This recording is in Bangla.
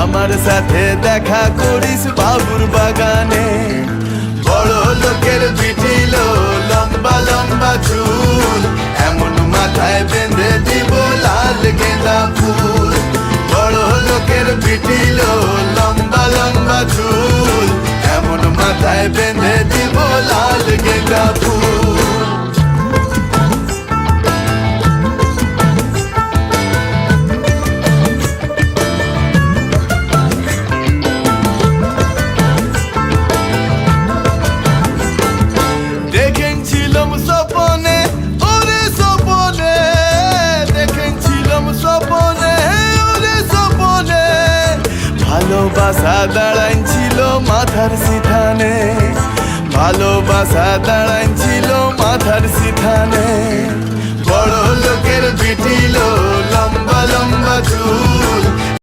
আমার সাথে দেখা করিস বাবুর বাগানে। বড় লোকের বিটিল লম্বা লম্বা চুল, এমন মাথায় বেঁধে দিব লাল গেঁদা ফুল। বড় লোকের বিটিল লম্বা লম্বা চুল, এমন মাথায় বেঁধে দিব লাল গেঁদা ফুল। দেখেছিলাম স্বপনে, ওরে স্বপনে, দেখেছিলাম স্বপনে, ওরে স্বপনে, ভালোবাসা দাঁড়াইছিল মাথার সিথানে, ভালোবাসা দাঁড়াইছিল মাথার সিথানে। বড় লোকের বিটিল লম্বা লম্বা চুল,